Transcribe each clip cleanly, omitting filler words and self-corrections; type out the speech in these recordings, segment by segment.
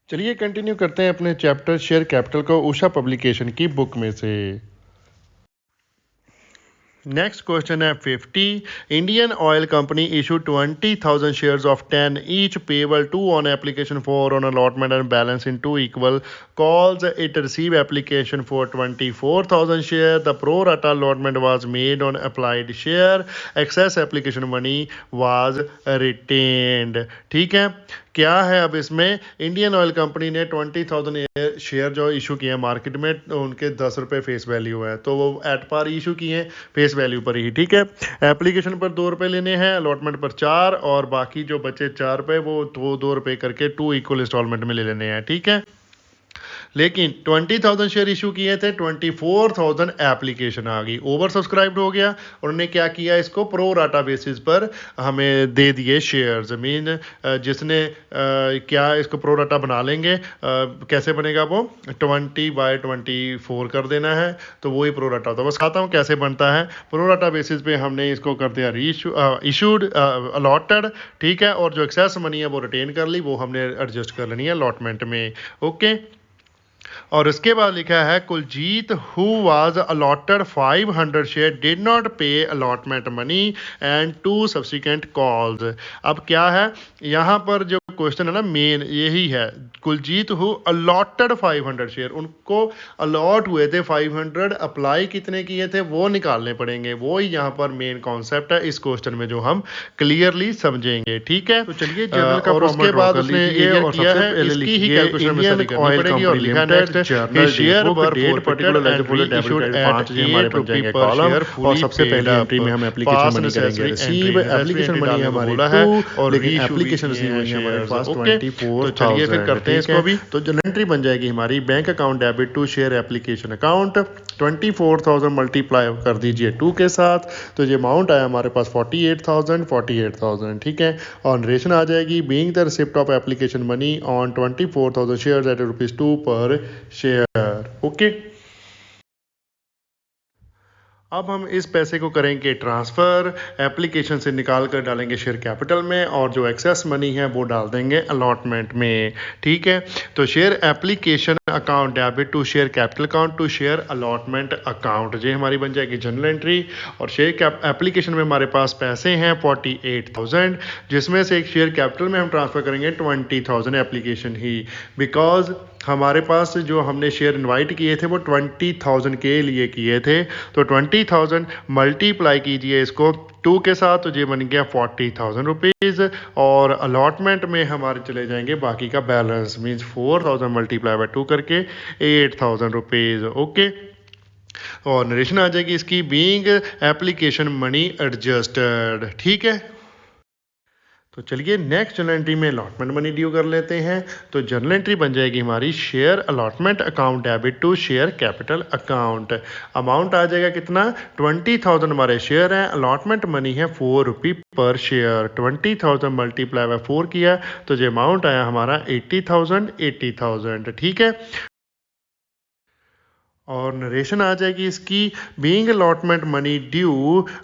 चलिए कंटिन्यू करते हैं अपने चैप्टर शेयर कैपिटल को उषा पब्लिकेशन की बुक में से। नेक्स्ट क्वेश्चन है 50। Indian oil company issue 20,000 shares of 10 each payable two on application four on allotment and balance in two equal calls it receive application for 24,000 share the pro rata allotment was made on applied share excess application money was retained. ठीक है, क्या है अब इसमें Indian oil company ने 20,000 share जो issue किए हैं मार्केट में, उनके 10 रुपये फेस वैल्यू है, तो वो एट पार इशू किए हैं फेस वैल्यू पर ही। ठीक है, एप्लीकेशन पर 2 रुपये लेने हैं, अलॉटमेंट पर 4, और बाकी जो बचे 4 रुपये वो 2 रुपये करके 2 इक्वल इंस्टॉलमेंट में ले लेने हैं। ठीक है, लेकिन 20,000 शेयर इशू किए थे, 24,000 एप्लीकेशन आ गई, ओवर सब्सक्राइब्ड हो गया, और उन्होंने क्या किया, इसको प्रो राटा बेसिस पर हमें दे दिए शेयर। ज़मीन जिसने क्या इसको प्रो राटा बना लेंगे, कैसे बनेगा वो 20/24 कर देना है, तो वही प्रो राटा होता है। बस खाता हूँ कैसे बनता है। प्रो राटा बेसिस पे हमने इसको कर दिया इशूड अलॉटेड। ठीक है, और जो एक्सेस मनी है वो रिटेन कर ली, वो हमने एडजस्ट कर लेनी है अलॉटमेंट में। ओके, और उसके बाद लिखा है Kuljeet who was allotted 500 share did not pay allotment money and 2 subsequent calls. अब क्या है यहाँ पर जो क्वेश्चन है ना, मेन यही है। कुलजीत हु अलॉटेड 500 शेयर, उनको अलॉट हुए थे 500, अप्लाई कितने किए थे वो निकालने पड़ेंगे। वो ही यहाँ पर मेन कॉन्सेप्ट है इस क्वेश्चन में जो हम क्लियरली समझेंगे। ठीक है, तो चलिए जनरल का, और उसके बाद उसने ये किया है, इसकी ही कैलकुलेशन में स्टडी करनी पड़ेगी, और लिखा next share were date particular issued at 8 रुपए पर शेयर, और सबसे पहली एंट्री में हम एप्लीकेशन मनी करेंगे रिसीव, एप्लीकेशन मनी हमारी है, और लेकिन एप्लीकेशन रिसीव हुई है हमारे पास 24,000। तो चलिए फिर करते हैं इसको भी। तो जो एंट्री बन जाएगी हमारी bank account debit to share application account, 24,000 multiply कर दीजिए 2 के साथ, तो ये अमाउंट आया हमारे पास 48,000। ठीक है, और नरेशन आ जाएगी being the receipt of application money on 24,000 shares at ₹2 per share. Okay, अब हम इस पैसे को करेंगे ट्रांसफ़र, एप्लीकेशन से निकाल कर डालेंगे शेयर कैपिटल में, और जो एक्सेस मनी है वो डाल देंगे अलॉटमेंट में। ठीक है, तो share application account debit to share capital account to share allotment account, ये हमारी बन जाएगी जनरल एंट्री। और शेयर एप्लीकेशन में हमारे पास पैसे हैं 48,000, जिसमें से एक शेयर कैपिटल में हम ट्रांसफ़र करेंगे 20,000 एप्लीकेशन ही, बिकॉज हमारे पास जो हमने शेयर इनवाइट किए थे वो 20,000 के लिए किए थे, तो 20,000 मल्टीप्लाई कीजिए इसको 2 के साथ, तो ये बन गया 40,000 रुपीज़, और अलॉटमेंट में हमारे चले जाएंगे बाकी का बैलेंस, मीन्स 4,000 मल्टीप्लाई बाय 2 करके 8,000 रुपीज़। ओके, और नरेशन आ जाएगी इसकी बीइंग एप्लीकेशन मनी एडजस्टेड। ठीक है, तो चलिए नेक्स्ट जर्नल एंट्री में अलॉटमेंट मनी ड्यू कर लेते हैं। तो जर्नल एंट्री बन जाएगी हमारी share allotment account debit to share capital account. Amount आ जाएगा कितना, 20,000 हमारे शेयर हैं, अलॉटमेंट मनी है 4 रुपये पर शेयर, 20,000 मल्टीप्लाई बाय 4 किया, तो ये अमाउंट आया हमारा 80,000। ठीक है, और नरेशन आ जाएगी इसकी being allotment money due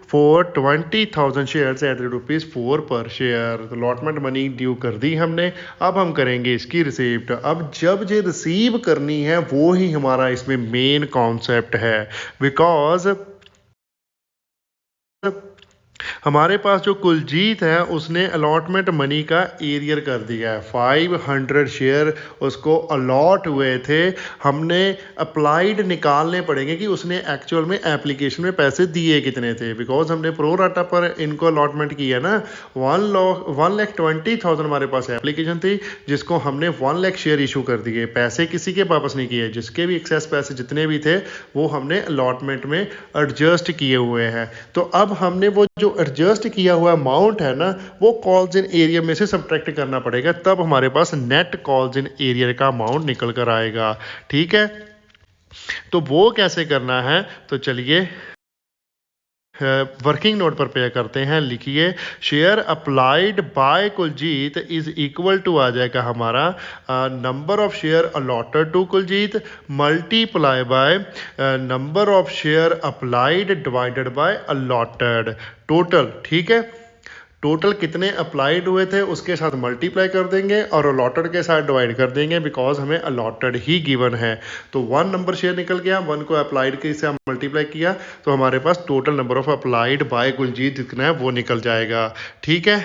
for 20,000 shares at ₹4 पर शेयर। तो अलॉटमेंट मनी ड्यू कर दी हमने, अब हम करेंगे इसकी रिसीप्ट। अब जब ये रिसीव करनी है वो ही हमारा इसमें मेन कॉन्सेप्ट है, बिकॉज हमारे पास जो कुलजीत है उसने अलॉटमेंट मनी का एरियर कर दिया है, 500 शेयर उसको अलॉट हुए थे, हमने अप्लाइड निकालने पड़ेंगे कि उसने एक्चुअल में एप्लीकेशन में पैसे दिए कितने थे, बिकॉज हमने प्रो राटा पर इनको अलॉटमेंट किया ना। 1,20,000 हमारे पास एप्लीकेशन थी, जिसको हमने 1 लाख शेयर इशू कर दिए, पैसे किसी के वापस नहीं किए, जिसके भी एक्सेस पैसे जितने भी थे वो हमने अलॉटमेंट में एडजस्ट किए हुए हैं। तो अब हमने वो जो एडजस्ट किया हुआ अमाउंट है ना, वो कॉल्स इन एरिया में से सब्ट्रैक्ट करना पड़ेगा, तब हमारे पास नेट कॉल्स इन एरिया का अमाउंट निकल कर आएगा। ठीक है, तो वो कैसे करना है, तो चलिए वर्किंग नोट पर पे करते हैं। लिखिए share applied by Kuljeet is equal to आ जाएगा हमारा number of share allotted to Kuljeet multiply by number of share applied divided by allotted total. ठीक है, टोटल कितने अप्लाइड हुए थे उसके साथ मल्टीप्लाई कर देंगे और अलॉटेड के साथ डिवाइड कर देंगे, बिकॉज हमें अलॉटेड ही गिवन है। तो 1 नंबर शेयर निकल गया, 1 को अप्लाइड के से मल्टीप्लाई किया तो हमारे पास total number of applied by Kuljeet जितना है वो निकल जाएगा। ठीक है,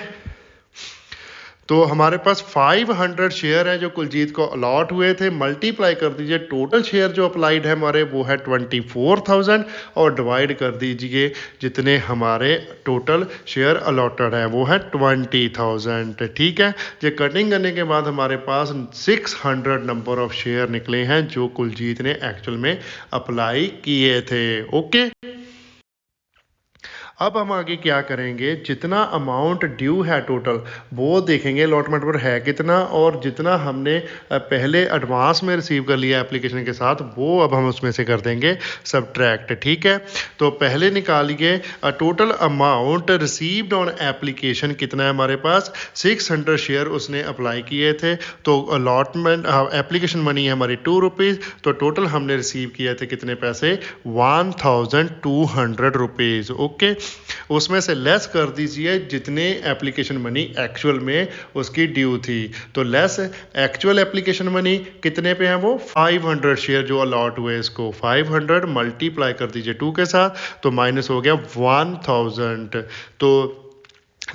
तो हमारे पास 500 शेयर है जो कुलजीत को अलॉट हुए थे, मल्टीप्लाई कर दीजिए टोटल शेयर जो अप्लाइड है हमारे वो है 24,000 और डिवाइड कर दीजिए जितने हमारे टोटल शेयर अलॉटेड है वो है 20,000। ठीक है, ये कटिंग करने के बाद हमारे पास 600 नंबर ऑफ शेयर निकले हैं जो कुलजीत ने एक्चुअल में अप्लाई किए थे। ओके, अब हम आगे क्या करेंगे, जितना अमाउंट ड्यू है टोटल वो देखेंगे अलॉटमेंट पर है कितना, और जितना हमने पहले एडवांस में रिसीव कर लिया एप्लीकेशन के साथ वो अब हम उसमें से कर देंगे सब्ट्रैक्ट। ठीक है, तो पहले निकालिए total amount received on application कितना है हमारे पास, 600 शेयर उसने अप्लाई किए थे, तो अलॉटमेंट एप्लीकेशन मनी है हमारी 2 रुपीज़, तो टोटल हमने रिसीव किए थे कितने पैसे, 1200 रुपीज़। ओके, उसमें से लेस कर दीजिए जितने एप्लीकेशन मनी एक्चुअल में उसकी ड्यू थी, तो लेस एक्चुअल एप्लीकेशन मनी कितने पे है वो 500 शेयर जो अलॉट हुए, इसको 500 मल्टीप्लाई कर दीजिए 2 के साथ तो माइनस हो गया 1000। तो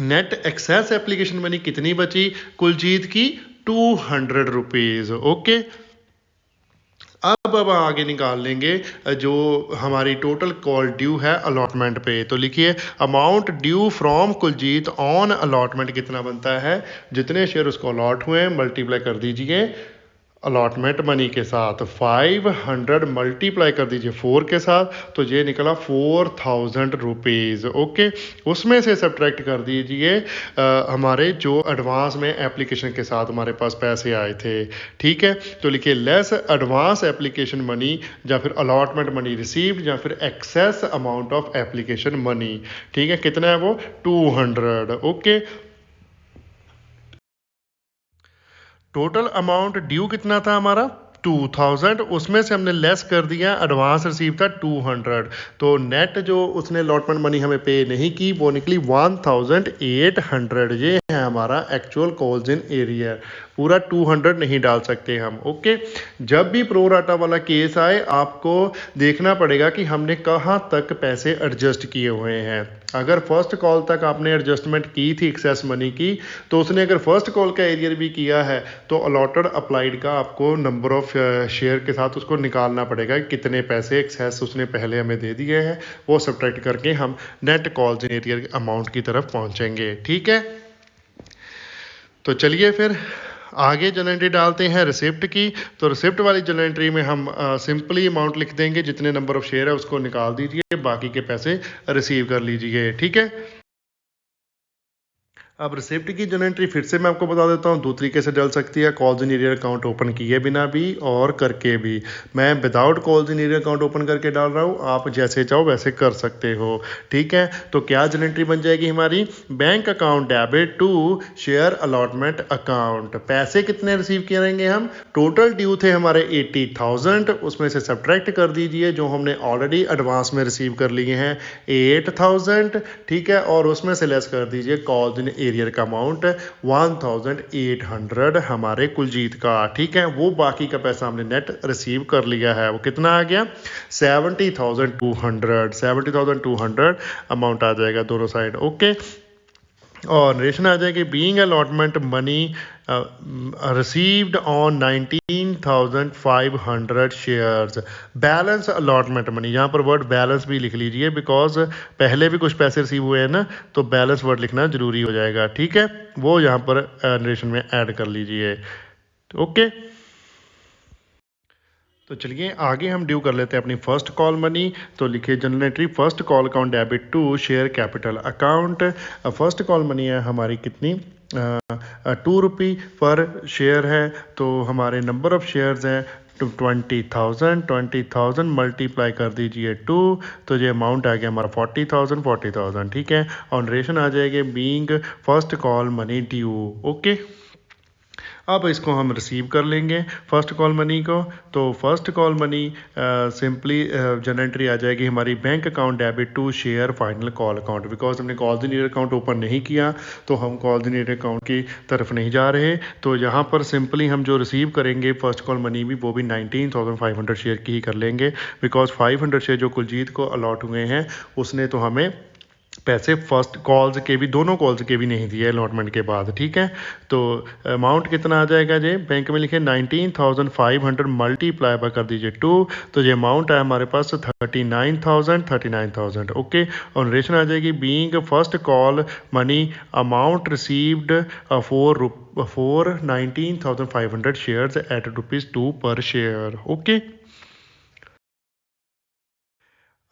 नेट एक्सेस एप्लीकेशन मनी कितनी बची कुलजीत की, 200 रुपीज़। ओके, अब आगे निकाल लेंगे जो हमारी टोटल कॉल ड्यू है अलॉटमेंट पे, तो लिखिए amount due from Kuljeet on allotment कितना बनता है, जितने शेयर उसको अलॉट हुए मल्टीप्लाई कर दीजिए अलॉटमेंट मनी के साथ, 500 मल्टीप्लाई कर दीजिए 4 के साथ तो ये निकला 4000 रुपीज़। ओके, उसमें से सब्ट्रैक्ट कर दीजिए हमारे जो एडवांस में एप्लीकेशन के साथ हमारे पास पैसे आए थे। ठीक है, तो लिखिए लेस एडवांस एप्लीकेशन मनी या फिर अलॉटमेंट मनी रिसीव्ड या फिर excess amount of application money. ठीक है, कितना है वो 200। ओके, टोटल अमाउंट ड्यू कितना था हमारा 2000, उसमें से हमने लेस कर दिया एडवांस रिसीव था 200, तो नेट जो उसने अलॉटमेंट मनी हमें पे नहीं की वो निकली 1800। ये है हमारा एक्चुअल कॉल्स इन एरियर, पूरा 200 नहीं डाल सकते हम। ओके, जब भी प्रो राटा वाला केस आए आपको देखना पड़ेगा कि हमने कहाँ तक पैसे एडजस्ट किए हुए हैं। अगर फर्स्ट कॉल तक आपने एडजस्टमेंट की थी एक्सेस मनी की, तो उसने अगर फर्स्ट कॉल का एरियर भी किया है तो अलॉटेड अप्लाइड का आपको नंबर ऑफ शेयर के साथ उसको निकालना पड़ेगा कितने पैसे एक्सेस उसने पहले हमें दे दिए हैं, वो सब्ट्रैक्ट करके हम net calls in arrear amount की तरफ पहुंचेंगे। ठीक है, तो चलिए फिर आगे जर्नल एंट्री डालते हैं रिसिप्ट की। तो रिसिप्ट वाली जर्नल एंट्री में हम सिंपली अमाउंट लिख देंगे, जितने नंबर ऑफ शेयर है उसको निकाल दीजिए, बाकी के पैसे रिसीव कर लीजिए। ठीक है, अब रिसिप्ट की जर्नल एंट्री फिर से मैं आपको बता देता हूँ, दो तरीके से डल सकती है, calls in arrear account open किए बिना भी और करके भी। मैं without calls in arrear account open करके डाल रहा हूँ, आप जैसे चाहो वैसे कर सकते हो। ठीक है, तो क्या जर्नल एंट्री बन जाएगी हमारी, bank account debit to share allotment account. पैसे कितने रिसीव करेंगे हम, टोटल ड्यू थे हमारे 80,000, उसमें से सब्ट्रैक्ट कर दीजिए जो हमने ऑलरेडी एडवांस में रिसीव कर लिए हैं 8,000। ठीक है, और उसमें से लेस कर दीजिए कॉल्स इन एरियर का अमाउंट 1800 हमारे कुलजीत का। ठीक है, वो बाकी का पैसा हमने नेट रिसीव कर लिया है, वो कितना आ गया 70,200 अमाउंट आ जाएगा दोनों साइड। ओके, और नरेशन आ जाएगी being allotment money received on 19,500 shares, balance allotment money, यहाँ पर वर्ड बैलेंस भी लिख लीजिए बिकॉज पहले भी कुछ पैसे रिसीव हुए हैं ना, तो बैलेंस वर्ड लिखना जरूरी हो जाएगा। ठीक है, वो यहाँ पर नरेशन में ऐड कर लीजिए। ओके, तो चलिए आगे हम ड्यू कर लेते हैं अपनी फर्स्ट कॉल मनी। तो लिखिए general entry first call account debit to share capital account. First call money है हमारी कितनी 2 रुपी पर शेयर है, तो हमारे नंबर ऑफ शेयर्स हैं 20,000 मल्टीप्लाई कर दीजिए 2, तो ये अमाउंट आ गया हमारा 40,000। ठीक है, और नरेशन आ जाएगी being first call money due. Okay, अब इसको हम रिसीव कर लेंगे फर्स्ट कॉल मनी को। तो first call money simply general entry आ जाएगी हमारी bank account debit to share final call account. Because हमने कॉर्डिनेटर अकाउंट ओपन नहीं किया तो हम कॉर्डिनेटर अकाउंट की तरफ नहीं जा रहे। तो यहाँ पर सिंपली हम जो रिसीव करेंगे फर्स्ट कॉल मनी भी वो भी 19,500 शेयर की ही कर लेंगे। बिकॉज 500 शेयर जो कुलजीत को अलॉट हुए हैं उसने तो हमें पैसे फर्स्ट कॉल्स के भी, दोनों कॉल्स के भी नहीं दिए अलॉटमेंट के बाद। ठीक है, तो अमाउंट कितना आ जाएगा जी, बैंक में लिखे 19,500 मल्टीप्लाई बाय कर दीजिए 2, तो ये अमाउंट है हमारे पास 39,000। ओके, और नरेशन आ जाएगी being first call money amount received for 19,500 shares at ₹2 per share. Okay,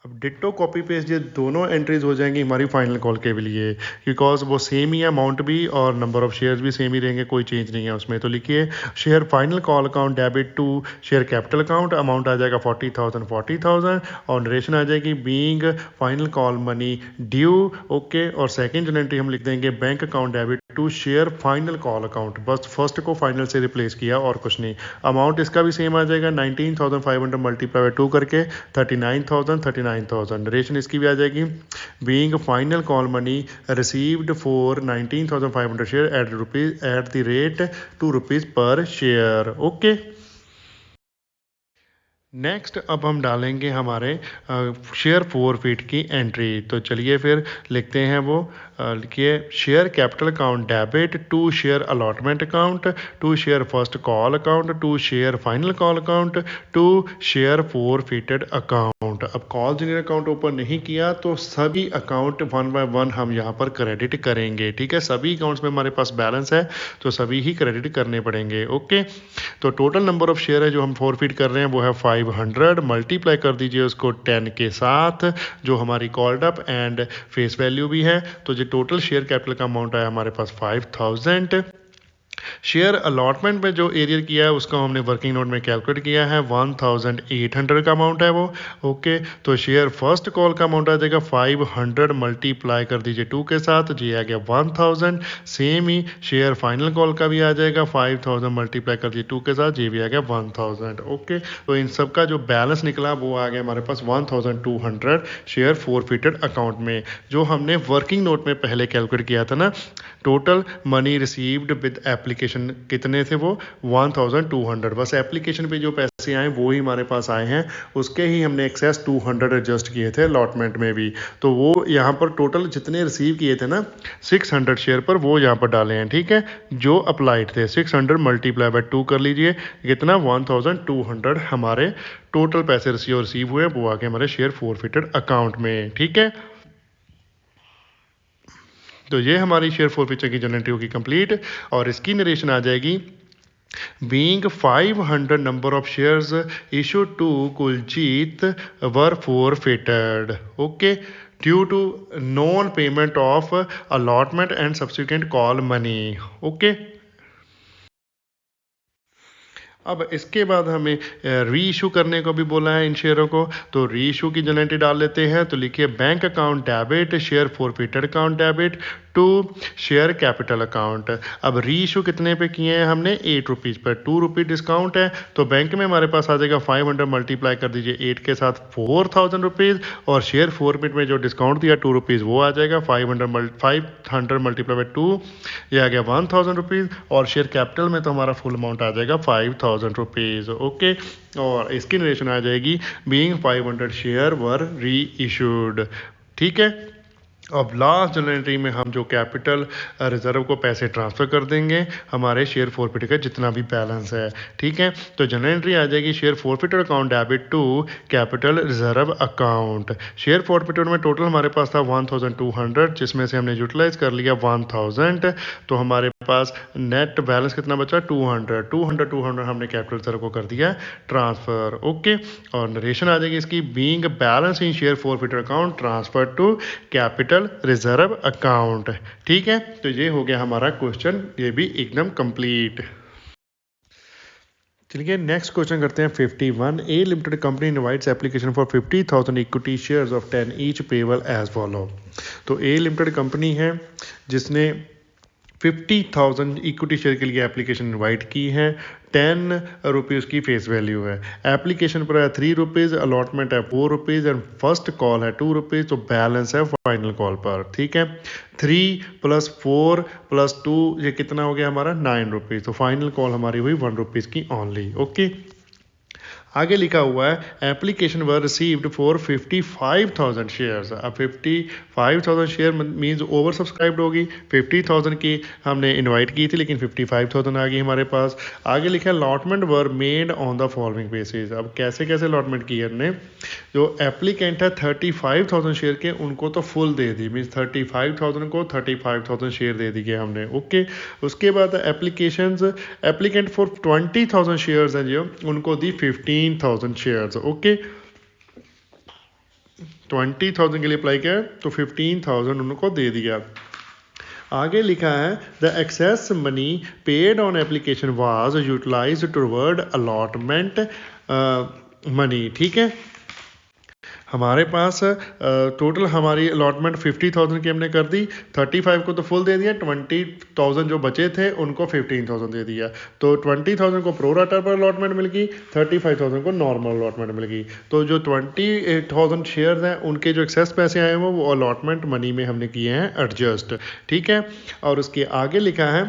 अब डिट्टो कॉपी पेस्ट ये दोनों एंट्रीज हो जाएंगी हमारी फाइनल कॉल के लिए, बिकॉज वो सेम ही है, अमाउंट भी और नंबर ऑफ शेयर्स भी सेम ही रहेंगे, कोई चेंज नहीं है उसमें। तो लिखिए share final call account debit to share capital account, amount आ जाएगा 40,000 और नरेशन आ जाएगी being final call money due. Okay, और सेकंड जो एंट्री हम लिख देंगे bank account debit to share final call account, बस फर्स्ट को फाइनल से रिप्लेस किया और कुछ नहीं। अमाउंट इसका भी सेम आ जाएगा 19,500 मल्टीप्लाई 2 करके 39,000। नरेशन इसकी भी आ जाएगी being final call money received for 19,500 share at the rate ₹2 per share. Okay, next अब हम डालेंगे हमारे शेयर फॉरफिट की एंट्री। तो चलिए फिर लिखते हैं वो, लिखिए share capital account debit to share allotment account to share first call account to share final call account to share forfeited account. अब कॉल जनरल अकाउंट ओपन नहीं किया तो सभी अकाउंट 1 बाय 1 हम यहाँ पर क्रेडिट करेंगे। ठीक है, सभी अकाउंट्स में हमारे पास बैलेंस है तो सभी ही क्रेडिट करने पड़ेंगे। ओके, तो टोटल नंबर ऑफ शेयर है जो हम फॉरफिट कर रहे हैं वो है 500, मल्टीप्लाई कर दीजिए उसको 10 के साथ जो हमारी called up and face value भी है। तो जो टोटल शेयर कैपिटल का अमाउंट आया हमारे पास 5,000। शेयर अलॉटमेंट में जो एरियर किया है उसका हमने वर्किंग नोट में कैलकुलेट किया है 1,800 का अमाउंट है वो। ओके, तो शेयर फर्स्ट कॉल का अमाउंट आ जाएगा 500 मल्टीप्लाई कर दीजिए 2 के साथ, जी आ गया 1,000। सेम ही शेयर फाइनल कॉल का भी आ जाएगा 5,000 मल्टीप्लाई कर दीजिए 2 के साथ, जी भी आ गया 1,000। ओके, तो इन सब का जो बैलेंस निकला वो आ गया हमारे पास 1,200 शेयर फॉरफिटेड अकाउंट में, जो हमने वर्किंग नोट में पहले कैलकुलेट किया था ना। Total money received with application कितने थे वो 1,200, बस एप्लीकेशन पे जो पैसे आए वो ही हमारे पास आए हैं, उसके ही हमने एक्सेस 200 एडजस्ट किए थे अलॉटमेंट में भी। तो वो यहाँ पर टोटल जितने रिसीव किए थे ना 600 शेयर पर वो यहाँ पर डाले हैं। ठीक है, जो अप्लाइड थे 600 मल्टीप्लाई बाय 2 कर लीजिए, कितना 1,200 हमारे टोटल पैसे रिसीव हुए वो आके हमारे शेयर फॉरफिटेड अकाउंट में। ठीक है, तो ये हमारी शेयर फॉरफिचर की जनरल एंट्री होगी कंप्लीट और इसकी नरेशन आ जाएगी being 500 number of shares issued to Kuljeet were forfeited. Okay, due to non payment of allotment and subsequent call money. Okay, अब इसके बाद हमें री इशू करने को भी बोला है इन शेयरों को, तो री इशू की जनरल एंट्री डाल लेते हैं। तो लिखिए bank account debit share forfeited account debit to share capital account. अब री इशू कितने पे किए हैं हमने ₹8 पर, ₹2 डिस्काउंट है तो बैंक में हमारे पास आ जाएगा 500 मल्टीप्लाई कर दीजिए 8 के साथ ₹4,000 और शेयर फॉरफिट में जो डिस्काउंट दिया ₹2 वो आ जाएगा 500 मल्टीप्लाई बाय 2, ये आ गया ₹1,000 और शेयर कैपिटल में तो हमारा फुल अमाउंट आ जाएगा ₹5,000। ओके, और इसकी नरेशन आ जाएगी बीइंग 500 शेयर वर री इशूड। ठीक है, अब लास्ट जनरल एंट्री में हम जो कैपिटल रिजर्व को पैसे ट्रांसफ़र कर देंगे हमारे शेयर फॉरफिट का जितना भी बैलेंस है। ठीक है, तो जनरल एंट्री आ जाएगी share forfeited account debit to capital reserve account. Share forfeited में टोटल हमारे पास था 1,200 जिसमें से हमने यूटिलाइज कर लिया 1,000, तो हमारे पास नेट बैलेंस कितना बचा 200 हमने कैपिटल रिजर्व को कर दिया ट्रांसफ़र। ओके, और नरेशन आ जाएगी इसकी being balance in share forfeited account transfer to capital reserve account. ठीक है, तो ये हो गया हमारा क्वेश्चन, ये भी एकदम कंप्लीट। चलिए नेक्स्ट क्वेश्चन करते हैं 51। A limited company invites application for 50,000 equity shares of 10 each payable as follow. तो ए लिमिटेड कंपनी है जिसने 50,000 इक्विटी शेयर के लिए एप्लीकेशन इनवाइट की है। 10 रुपीज़ की फेस वैल्यू है। एप्लीकेशन पर है 3 रुपीज़, अलॉटमेंट है 4 रुपीज़ एंड फर्स्ट कॉल है 2 रुपीज़। तो बैलेंस है फाइनल कॉल पर, ठीक है। 3 + 4 + 2 ये कितना हो गया हमारा 9 रुपीज़। तो फाइनल कॉल हमारी हुई 1 रुपीज़ की ओनली। ओके, आगे लिखा हुआ है application were received for 55,000 shares. अब 55,000 शेयर मींस ओवर सब्सक्राइब्ड होगी। 50,000 की हमने इनवाइट की थी लेकिन 55,000 आ गई हमारे पास। आगे लिखा है allotment were made on the following basis. अब कैसे कैसे अलॉटमेंट की है हमने, जो एप्लीकेंट है 35,000 शेयर के उनको तो फुल दे दी, मीन्स 35,000 को 35,000 शेयर दे दिए हमने। ओके, उसके बाद एप्लीकेंट फॉर 20,000 शेयर्स हैं जो उनको दी 15,000 शेयर्स। ओके, 20,000 के लिए अप्लाई किया तो 15,000 उनको दे दिया। आगे लिखा है the excess money paid on application was utilised toward allotment money. ठीक है, हमारे पास टोटल हमारी अलॉटमेंट 50,000 की हमने कर दी, 35 को तो फुल दे दिया, 20,000 जो बचे थे उनको 15,000 दे दिया। तो 20,000 को प्रो राटा पर अलॉटमेंट मिल गई, 35,000 को नॉर्मल अलॉटमेंट मिल गई। तो जो 20,000 शेयर्स हैं उनके जो एक्सेस पैसे आए हैं वो अलॉटमेंट मनी में हमने किए हैं एडजस्ट। ठीक है, और उसके आगे लिखा है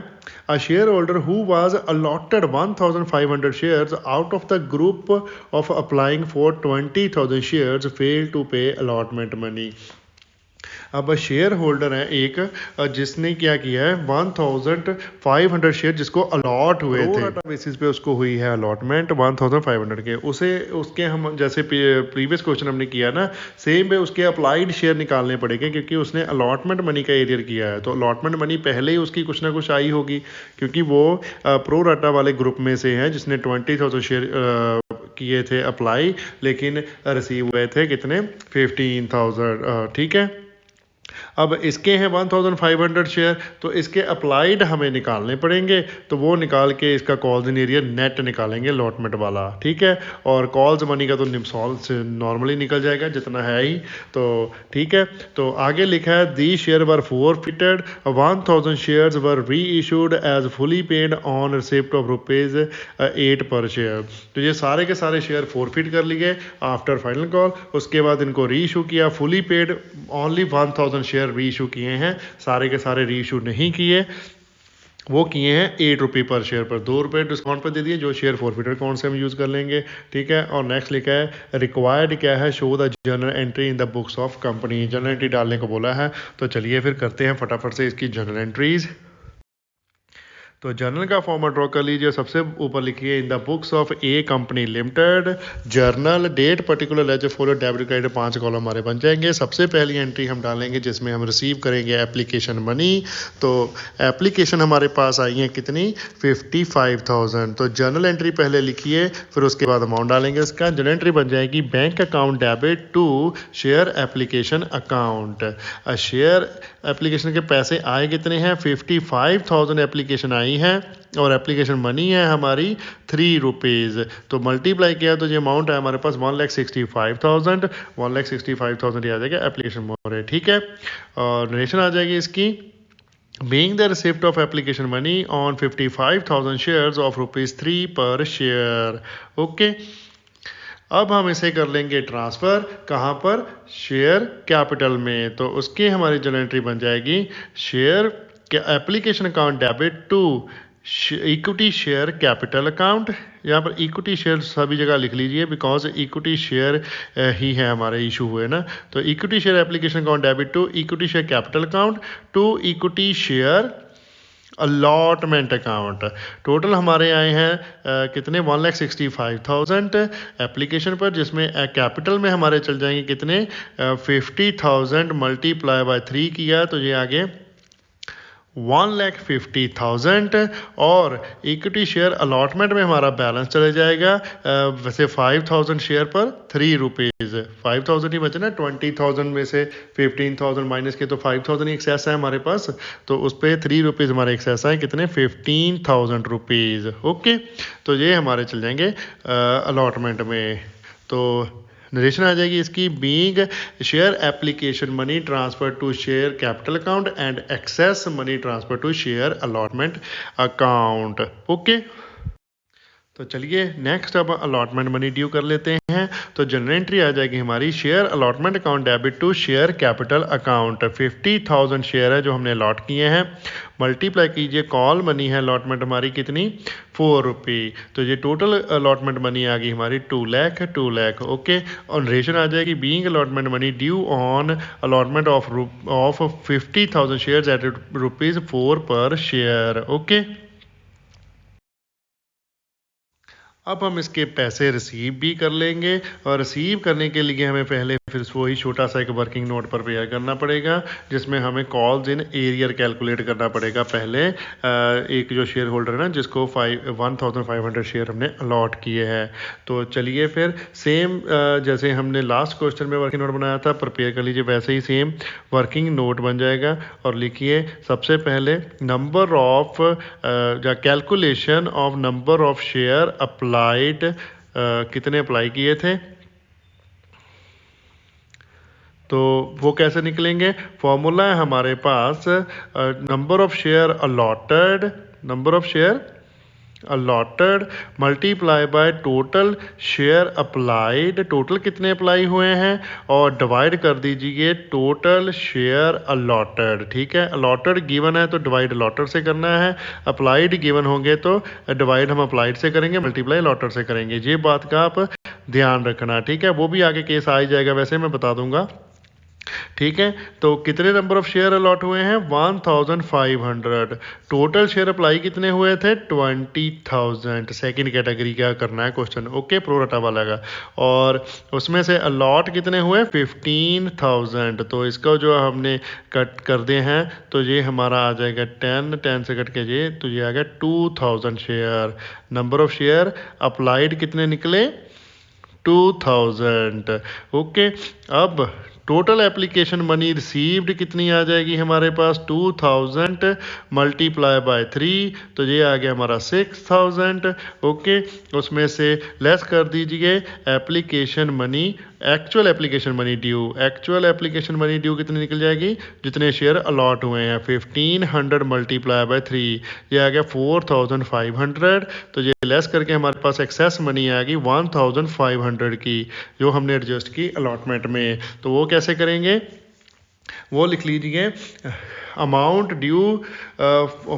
a shareholder who was allotted 1,500 shares out of the group of applying for 20,000 shares failed to pay allotment money। अब शेयर होल्डर है एक जिसने क्या किया है 1,500 शेयर जिसको अलॉट हुए थे, बेसिस पे उसको हुई है अलॉटमेंट 1,500 के। उसे उसके हम जैसे प्रीवियस क्वेश्चन हमने किया ना, सेम पे उसके अप्लाइड शेयर निकालने पड़ेंगे क्योंकि उसने अलॉटमेंट मनी का एरियर किया है। तो अलॉटमेंट मनी पहले ही उसकी कुछ ना कुछ आई होगी क्योंकि वो प्रो राटा वाले ग्रुप में से है जिसने 20,000 शेयर किए थे अप्लाई, लेकिन रिसीव हुए थे कितने 15,000। ठीक है, अब इसके हैं 1,500 शेयर, तो इसके अप्लाइड हमें निकालने पड़ेंगे। तो वो निकाल के इसका कॉल्स इन एरियर नेट निकालेंगे अलॉटमेंट वाला। ठीक है, और कॉल्स मनी का तो निम्सॉल से नॉर्मली निकल जाएगा जितना है ही। तो ठीक है, तो आगे लिखा है the share were forfeited, 1,000 shares were reissued as fully paid on receipt of ₹8 per share. तो ये सारे के सारे शेयर फोरफिट कर लिए आफ्टर फाइनल कॉल। उसके बाद इनको री इशू किया फुली पेड, ओनली 1,000 शेयर री इशू किए हैं, सारे के सारे री इशू नहीं किए, वो किए हैं 8 रुपये पर शेयर पर, 2 रुपये डिस्काउंट पर दे दिए जो शेयर फोरफिटर कौन से हम यूज़ कर लेंगे। ठीक है, और नेक्स्ट लिखा है रिक्वायर्ड क्या है, show the journal entry in the books of company. Journal entry डालने को बोला है, तो चलिए फिर करते हैं फटाफट से इसकी जर्नल एंट्रीज। तो जर्नल का फॉर्मेट ड्रॉ कर लीजिए। सबसे ऊपर लिखिए in the books of a company limited journal, date, particular, ledger, folio, debit, credit, 5 column हमारे बन जाएंगे। सबसे पहली एंट्री हम डालेंगे जिसमें हम रिसीव करेंगे एप्लीकेशन मनी। तो एप्लीकेशन हमारे पास आई है कितनी 55,000। तो जर्नल एंट्री पहले लिखिए, फिर उसके बाद अमाउंट डालेंगे इसका। जर्नल एंट्री बन जाएगी bank account debit to share application account. Share application के पैसे आए कितने हैं 55,000 एप्लीकेशन आई है और एप्लीकेशन मनी है हमारी 3 रुपीज़। तो मल्टीप्लाई किया तो ये अमाउंट है हमारे पास 1,65,000। 1,65,000 आ जाएगा एप्लीकेशन मोर है। ठीक है, और नरेशन आ जाएगी इसकी being the receipt of application money on 55,000 shares of ₹3 per share। Okay, अब हम इसे कर लेंगे ट्रांसफ़र कहाँ पर, शेयर कैपिटल में। तो उसकी हमारी जर्नल एंट्री बन जाएगी share application account debit to equity share capital account. यहाँ पर इक्विटी शेयर सभी जगह लिख लीजिए बिकॉज इक्विटी शेयर ही है हमारे इशू हुए ना। तो equity share application account debit to equity share capital account to equity share allotment account. Total हमारे आए हैं कितने 1,65,000 एप्लीकेशन पर, जिसमें कैपिटल में हमारे चल जाएंगे कितने 50,000 मल्टीप्लाई बाय 3 किया तो ये आगे 1,50,000। और इक्विटी शेयर अलॉटमेंट में हमारा बैलेंस चले जाएगा वैसे 5,000 शेयर पर 3 रुपीज़। 5,000 ही बचे ना, 20,000 में से 15,000 माइनस के तो 5,000 ही एक्सेस है हमारे पास। तो उस पर 3 रुपीज़ हमारे एक्सेस है कितने 15,000 रुपीज़। ओके, तो ये हमारे चल जाएंगे अलॉटमेंट में। तो नरेशन आ जाएगी इसकी, being share application money transfer to share capital account and excess money transfer to share allotment account. Okay, तो चलिए नेक्स्ट अब अलॉटमेंट मनी ड्यू कर लेते हैं। तो जनरल एंट्री आ जाएगी हमारी, share allotment account debit to share capital account. 50,000 share है जो हमने अलॉट किए हैं, मल्टीप्लाई कीजिए कॉल मनी है अलॉटमेंट हमारी कितनी, 4 रुपये। तो ये टोटल अलॉटमेंट मनी आ गई हमारी 2 लाख। ओके, और रेशन आ जाएगी being allotment money due on allotment of 50,000 shares at ₹4 पर शेयर। ओके, अब हम इसके पैसे रिसीव भी कर लेंगे, और रिसीव करने के लिए हमें पहले फिर वही छोटा सा एक वर्किंग नोट प्रिपेयर करना पड़ेगा, जिसमें हमें कॉल्स इन एरियर कैलकुलेट करना पड़ेगा। पहले एक जो शेयर होल्डर है ना, जिसको 1500 शेयर हमने अलॉट किए हैं। तो चलिए फिर सेम जैसे हमने लास्ट क्वेश्चन में वर्किंग नोट बनाया था, प्रिपेयर कर लीजिए वैसे ही सेम वर्किंग नोट बन जाएगा। और लिखिए सबसे पहले नंबर ऑफ या calculation of number of share applied, कितने अप्लाई किए थे, तो वो कैसे निकलेंगे। फॉर्मूला है हमारे पास number of share allotted multiply by total share applied, total कितने अप्लाई हुए हैं, और डिवाइड कर दीजिए टोटल शेयर अलॉटेड। ठीक है, अलॉटेड गिवन है तो डिवाइड अलॉटेड से करना है, अप्लाइड गिवन होंगे तो डिवाइड हम अप्लाइड से करेंगे, मल्टीप्लाई अलॉटेड से करेंगे। ये बात का आप ध्यान रखना। ठीक है, वो भी आगे केस आ ही जाएगा, वैसे मैं बता दूंगा। ठीक है, तो कितने नंबर ऑफ शेयर अलॉट हुए हैं, 1500। टोटल शेयर अप्लाई कितने हुए थे, 20,000। सेकंड कैटेगरी का करना है क्वेश्चन। ओके, प्रोराटा वाला का। और उसमें से अलॉट कितने हुए, 15,000। तो इसका जो हमने कट कर दे हैं तो ये हमारा आ जाएगा 10 से कट के ये, तो ये आ गया 2000 share. Number of share applied कितने निकले, 2000। ओके, अब टोटल एप्लीकेशन मनी रिसीव्ड कितनी आ जाएगी हमारे पास, 2000 मल्टीप्लाई बाय 3, तो ये आ गया हमारा 6000। ओके, उसमें से लेस कर दीजिए application money, actual application money due कितनी निकल जाएगी, जितने शेयर अलॉट हुए हैं, 1500 मल्टीप्लाई बाय 3, ये आ गया 4500। तो ये लेस करके हमारे पास एक्सेस मनी आ गई 1500 की, जो हमने एडजस्ट की अलॉटमेंट में। तो वो कैसे करेंगे, वो लिख लीजिए, अमाउंट ड्यू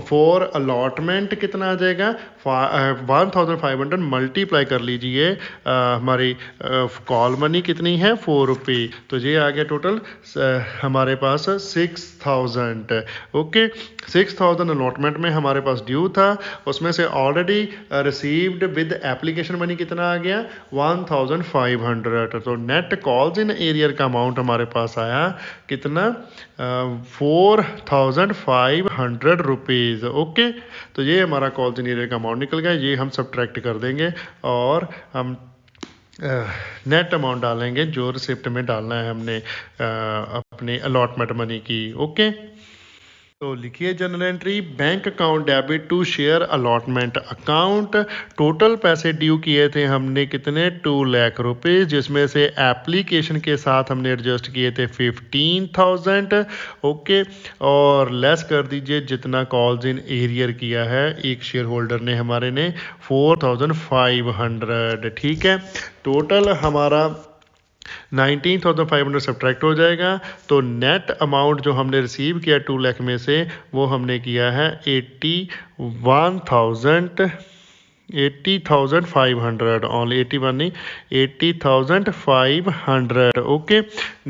फॉर अलॉटमेंट कितना आ जाएगा, 1500 मल्टीप्लाई कर लीजिए हमारी कॉल मनी कितनी है, 4 रुपये। तो ये आ गया टोटल हमारे पास 6000। ओके, 6000 अलॉटमेंट में हमारे पास ड्यू था, उसमें से already received with application money कितना आ गया, 1500। तो नेट कॉल्स इन एरियर का अमाउंट हमारे पास आया कितना, 4500 रुपीज़। ओके, तो ये हमारा कॉल्स इन एरियर का अमाउंट निकल गया। ये हम सब्ट्रैक्ट कर देंगे और हम नेट अमाउंट डालेंगे जो रिसिप्ट में डालना है हमने अपने अलॉटमेंट मनी की। ओके, तो लिखिए general entry, bank account debit to share allotment account. Total पैसे ड्यू किए थे हमने कितने, 2 लाख रुपये, जिसमें से एप्लीकेशन के साथ हमने एडजस्ट किए थे 15,000। ओके, और लेस कर दीजिए जितना कॉल्स इन एरियर किया है एक शेयर होल्डर ने हमारे ने, 4500। ठीक है, टोटल हमारा 19,500 सब्ट्रैक्ट हो जाएगा। तो नेट अमाउंट जो हमने रिसीव किया 2 लाख में से, वो हमने किया है 80,500, ओनली 81 नहीं, 80,500। ओके,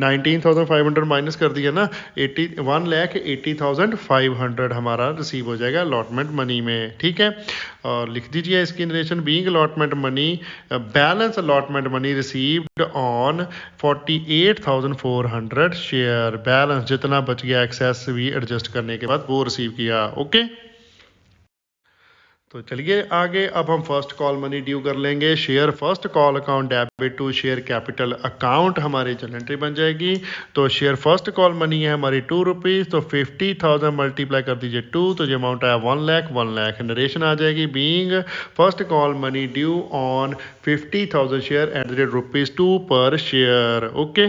19,500 माइनस कर दिया ना, 1,80,500 हमारा रिसीव हो जाएगा अलॉटमेंट मनी में। ठीक है, और लिख दीजिए इसकी narration, being allotment money, balance allotment money received on 48,400 share. Balance जितना बच गया एक्सेस भी एडजस्ट करने के बाद वो रिसीव किया। ओके, तो चलिए आगे अब हम फर्स्ट कॉल मनी ड्यू कर लेंगे। Share first call account debit to share capital account हमारी जर्नल एंट्री बन जाएगी। तो शेयर फर्स्ट कॉल मनी है हमारी ₹2, तो 50,000 मल्टीप्लाई कर दीजिए 2, तो जो अमाउंट आया 1 लाख। नरेशन आ जाएगी being first call money due on 50,000 share at the rate ₹2 per share. Okay,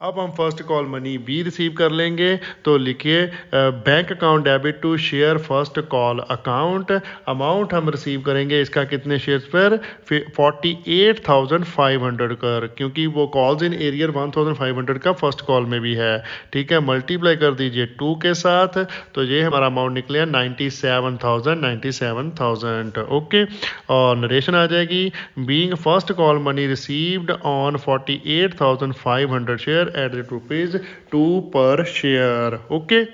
अब हम first call money be receive कर लेंगे। तो लिखिए bank account debit to share first call account. Amount हम रिसीव करेंगे इसका कितने शेयर्स पर, 48,500 कर, क्योंकि वो कॉल्स इन एरियर 1,500 का फर्स्ट कॉल में भी है। ठीक है, मल्टीप्लाई कर दीजिए 2 के साथ, तो ये हमारा अमाउंट निकले 97,000। ओके, और नरेशन आ जाएगी being first call money received on 48,500 share at ₹2 per share. Okay,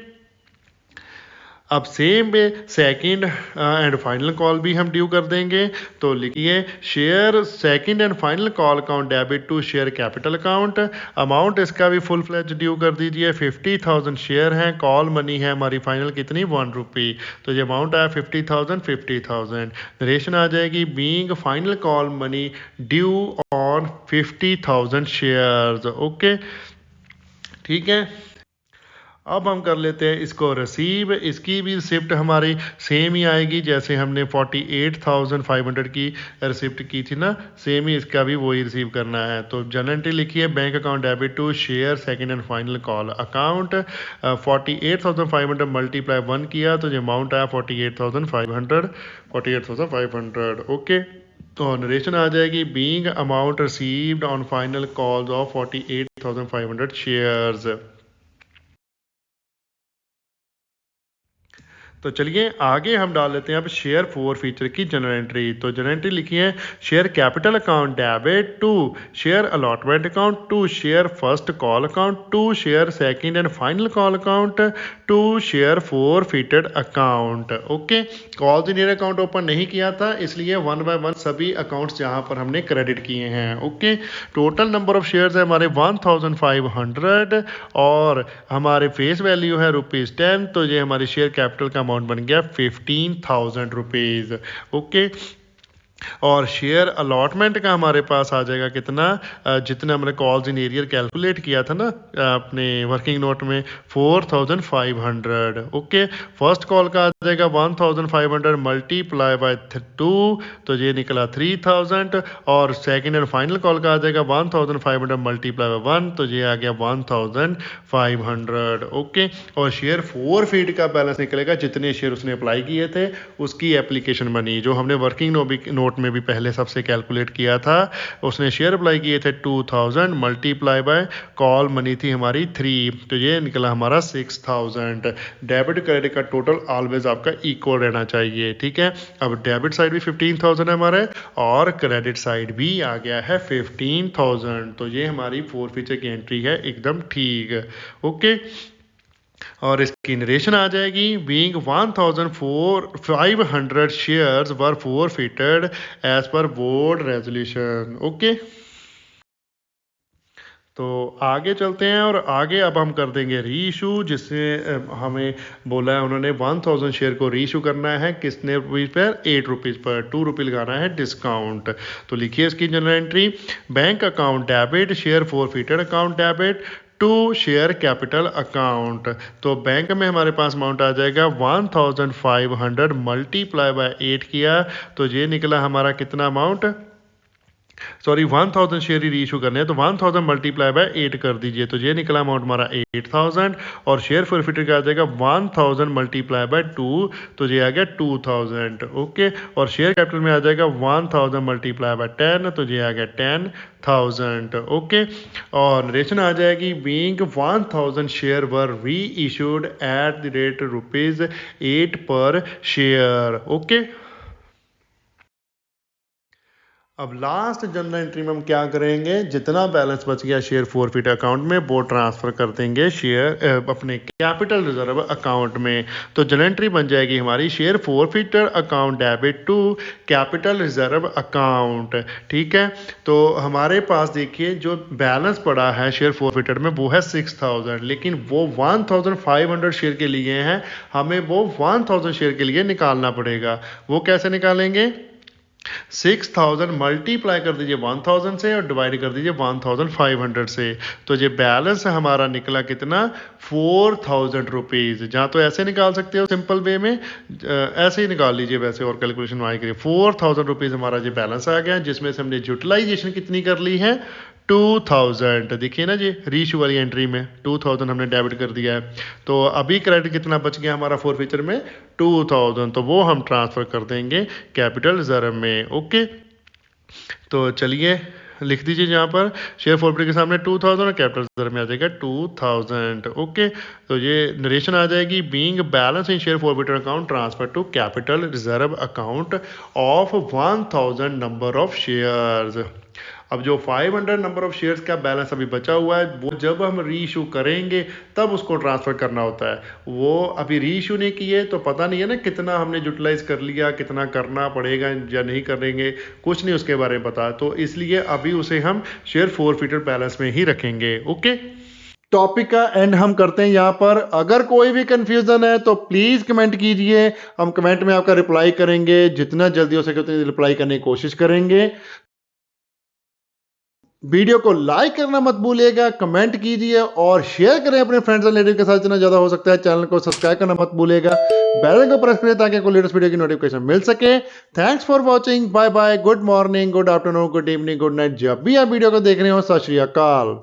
अब same way second and final call भी हम ड्यू कर देंगे। तो लिखिए share second and final call account debit to share capital account. Amount इसका भी फुल फ्लेज ड्यू कर दीजिए। 50,000 शेयर हैं, कॉल मनी है हमारी फाइनल कितनी, ₹1। तो ये अमाउंट आया 50,000। नरेशन आ जाएगी being final call money due on 50,000 shares. Okay, ठीक है। अब हम कर लेते हैं इसको रिसीव। इसकी भी रिसिप्ट हमारी सेम ही आएगी जैसे हमने 48,500 की रिसिप्ट की थी ना, सेम ही इसका भी वही रिसीव करना है। तो जर्नल एंट्री लिखिए bank account debit to share second and final call account. 48,500 multiply 1 किया तो जो अमाउंट आया 48,500। ओके, तो नरेशन आ जाएगी being amount received on final calls of 48,500 shares. तो चलिए आगे हम डाल लेते हैं अब शेयर फोर फीचर की जनरल एंट्री। तो जनरल एंट्री लिखी है share capital account debit to share allotment account to share first call account to share second and final call account to share forfeited account. Okay, call in account open नहीं किया था इसलिए 1 bye 1 सभी accounts यहाँ पर हमने credit किए हैं। Okay, total number of shares है हमारे 1,500 और हमारे फेस वैल्यू है ₹10। तो ये हमारी शेयर कैपिटल का अमाउंट बन गया 15,000 रुपीज़। ओके, और शेयर अलॉटमेंट का हमारे पास आ जाएगा कितना, जितना हमने कॉल्स इन एरियर कैलकुलेट किया था ना अपने वर्किंग नोट में, 4,500। ओके, फर्स्ट कॉल का आ जाएगा 1,500 मल्टीप्लाई बाय 2, तो ये निकला 3,000। और सेकंड एंड फाइनल कॉल का आ जाएगा 1,500 मल्टीप्लाई बाय 1, तो ये आ गया 1,500। ओके, और शेयर फोर फीट का बैलेंस निकलेगा जितने शेयर उसने अप्लाई किए थे उसकी एप्लीकेशन बनी, जो हमने वर्किंग नोट में भी पहले सबसे कैलकुलेट किया था। उसने शेयर अप्लाई किए थे 2,000 मल्टीप्लाई बाय कॉल मनी थी हमारी 3, तो ये निकला हमारा 6,000। डेबिट क्रेडिट का टोटल ऑलवेज आपका इक्वल रहना चाहिए। ठीक है, अब डेबिट साइड भी 15,000 है हमारे और क्रेडिट साइड भी आ गया है 15,000। तो ये हमारी फोर फीचर की एंट्री है एकदम ठीक। ओके, और इसकी नरेशन आ जाएगी being 1,500 shares were forfeited as per board resolution. Okay, तो आगे चलते हैं और आगे अब हम कर देंगे री इशू, जिससे हमें बोला है उन्होंने 1,000 शेयर को री इशू करना है कितने रुपीज़ पर, ₹8 पर, ₹2 लगाना है डिस्काउंट। तो लिखिए इसकी general entry bank account debit share forfeited account debit to share capital account. तो बैंक में हमारे पास अमाउंट आ जाएगा 1,500 मल्टीप्लाई बाय 8 किया तो ये निकला हमारा कितना अमाउंट, सॉरी 1,000 शेयर ही रीइशू करने हैं तो 1,000 मल्टीप्लाई बाय 8 कर दीजिए, तो ये निकला अमाउंट हमारा 8,000। और शेयर फॉरफिटेड का आ जाएगा 1,000 मल्टीप्लाई बाय 2, तो ये आ गया 2,000। ओके, और शेयर कैपिटल में आ जाएगा 1,000 मल्टीप्लाई बाय 10, तो ये आ गया 10,000। ओके, और नरेशन आ जाएगी बीइंग 1,000 शेयर वर री issued at the rate ₹8 per share. Okay, अब लास्ट जनरल एंट्री में हम क्या करेंगे, जितना बैलेंस बच गया शेयर फोरफिट अकाउंट में वो ट्रांसफ़र कर देंगे शेयर अपने कैपिटल रिजर्व अकाउंट में। तो जनरल एंट्री बन जाएगी हमारी share forfeiture account debit to capital reserve account. ठीक है, तो हमारे पास देखिए जो बैलेंस पड़ा है शेयर फोरफिटर में वो है 6000, लेकिन वो 1500 शेयर के लिए हैं, हमें वो 1000 शेयर के लिए निकालना पड़ेगा। वो कैसे निकालेंगे, 6000 मल्टीप्लाई कर दीजिए 1000 से और डिवाइड कर दीजिए 1500 से। तो ये बैलेंस हमारा निकला कितना, 4000 रुपीज़। जहाँ तो ऐसे निकाल सकते हो सिंपल वे में, ऐसे ही निकाल लीजिए वैसे और कैलकुलेशन वहाँ करिए। 4000 रुपीज़ हमारा ये बैलेंस आ गया, जिसमें से हमने यूटिलाइजेशन कितनी कर ली है, 2000। देखिए ना जी, रीइशू वाली एंट्री में 2000 हमने डेबिट कर दिया है। तो अभी क्रेडिट कितना बच गया हमारा फोरफिचर में, 2000, तो वो हम ट्रांसफ़र कर देंगे कैपिटल रिजर्व में। ओके, तो चलिए लिख दीजिए यहाँ पर शेयर फोरफिटर के सामने 2000 और कैपिटल रिजर्व में आ जाएगा 2000। ओके, तो ये नरेशन आ जाएगी, being balance in share forfeiture account transfer to capital reserve account of 1000 number of shares. अब जो 500 नंबर ऑफ शेयर्स का बैलेंस अभी बचा हुआ है वो जब हम री इशू करेंगे तब उसको ट्रांसफ़र करना होता है। वो अभी री इशू नहीं किए तो पता नहीं है ना कितना हमने यूटिलाइज कर लिया, कितना करना पड़ेगा या नहीं करेंगे, कुछ नहीं उसके बारे में पता। तो इसलिए अभी उसे हम शेयर फोरफिटर बैलेंस में ही रखेंगे। ओके, टॉपिक का एंड हम करते हैं यहाँ पर। अगर कोई भी कंफ्यूजन है तो प्लीज़ कमेंट कीजिए, हम कमेंट में आपका रिप्लाई करेंगे, जितना जल्दी हो सके उतनी रिप्लाई करने की कोशिश करेंगे। वीडियो को लाइक करना मत भूलिएगा, कमेंट कीजिए और शेयर करें अपने फ्रेंड्स एंड रिलेटिव के साथ जितना ज़्यादा हो सकता है। चैनल को सब्सक्राइब करना मत भूलिएगा, बेल आइकन को प्रेस करिए ताकि कोई लेटेस्ट वीडियो की नोटिफिकेशन मिल सके। Thanks for watching, bye bye, good morning, good afternoon, good evening, good night, जब भी आप वीडियो को देख रहे हो। सत श्री अकाल।